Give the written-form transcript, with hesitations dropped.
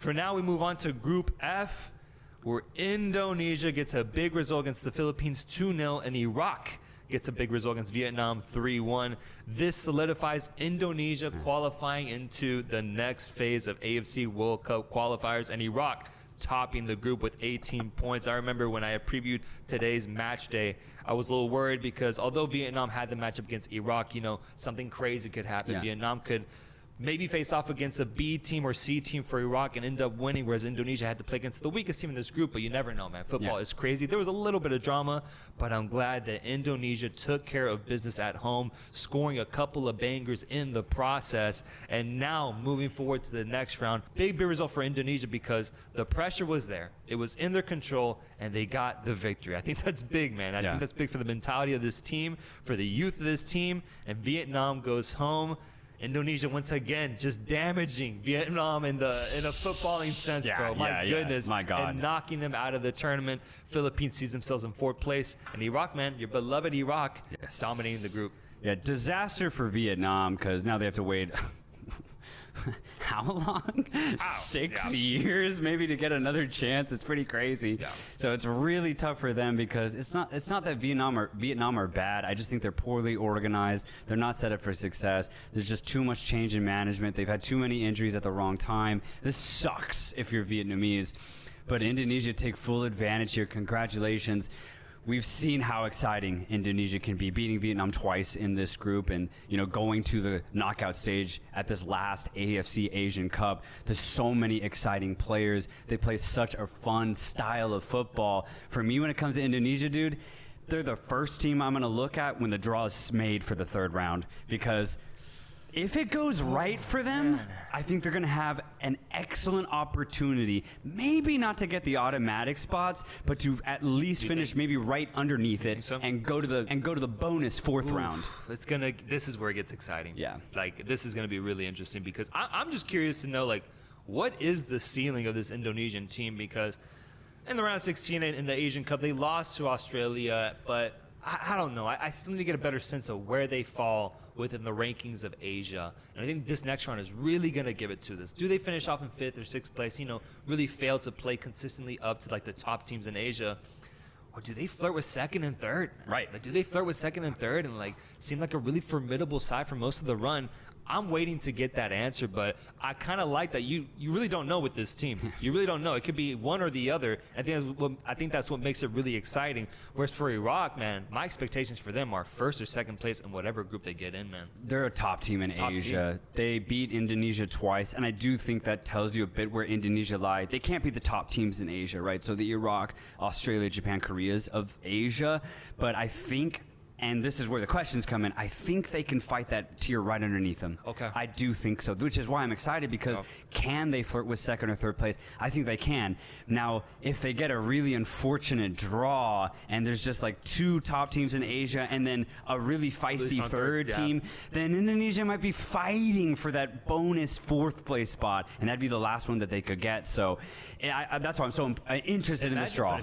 For now, we move on to Group F, where Indonesia gets a big result against the Philippines 2-0, and Iraq gets a big result against Vietnam 3-1. This solidifies Indonesia qualifying into the next phase of AFC World Cup qualifiers, and Iraq topping the group with 18 points. I remember when I had previewed today's match day, I was a little worried because although Vietnam had the matchup against Iraq, something crazy could happen. Yeah. Vietnam could maybe face off against a B team or C team for Iraq and end up winning, whereas Indonesia had to play against the weakest team in this group. But you never know, man. Football is crazy. There was a little bit of drama, but I'm glad that Indonesia took care of business at home, scoring a couple of bangers in the process. And now moving forward to the next round, big result for Indonesia because the pressure was there. It was in their control, and they got the victory. I think that's big, man. I think that's big for the mentality of this team, for the youth of this team. And Vietnam goes home. Indonesia once again just damaging Vietnam in a footballing sense, bro. My goodness. My God. And knocking them out of the tournament. Philippines sees themselves in 4th place. And Iraq, man, your beloved Iraq, dominating the group. Yeah, disaster for Vietnam because now they have to wait how long? 6 years maybe to get another chance. It's pretty crazy. Yeah. So it's really tough for them because it's not that Vietnam are bad. I just think they're poorly organized. They're not set up for success. There's just too much change in management. They've had too many injuries at the wrong time. This sucks if you're Vietnamese. But Indonesia take full advantage here. Congratulations. We've seen how exciting Indonesia can be, beating Vietnam twice in this group and, going to the knockout stage at this last AFC Asian Cup. There's so many exciting players. They play such a fun style of football. For me, when it comes to Indonesia, dude, they're the first team I'm going to look at when the draw is made for the 3rd round because if it goes right for them, I think they're going to have an excellent opportunity, maybe not to get the automatic spots, but to at least finish maybe right underneath it and go to the bonus 4th round. This is where it gets exciting. Yeah. This is going to be really interesting because I'm just curious to know, what is the ceiling of this Indonesian team? Because in the round of 16 in the Asian Cup, they lost to Australia, but I don't know. I still need to get a better sense of where they fall within the rankings of Asia. And I think this next round is really going to give it to this. Do they finish off in 5th or 6th place, really fail to play consistently up to the top teams in Asia? Or do they flirt with 2nd and 3rd? Right. Do they flirt with 2nd and 3rd and seem like a really formidable side for most of the run? I'm waiting to get that answer, but I kind of like that you really don't know with this team. You really don't know. It could be one or the other. I think that's what makes it really exciting. Whereas for Iraq, man, my expectations for them are 1st or 2nd place in whatever group they get in, man. They're a top team in Asia. They beat Indonesia twice, and I do think that tells you a bit where Indonesia lie. They can't be the top teams in Asia, right? So the Iraq, Australia, Japan, Koreas of Asia, but I think, and this is where the questions come in, I think they can fight that tier right underneath them. Okay. I do think so, which is why I'm excited because can they flirt with 2nd or 3rd place? I think they can. Now, if they get a really unfortunate draw and there's just 2 top teams in Asia and then a really feisty 3rd team, then Indonesia might be fighting for that bonus 4th place spot, and that'd be the last one that they could get. So that's why I'm so interested in this draw.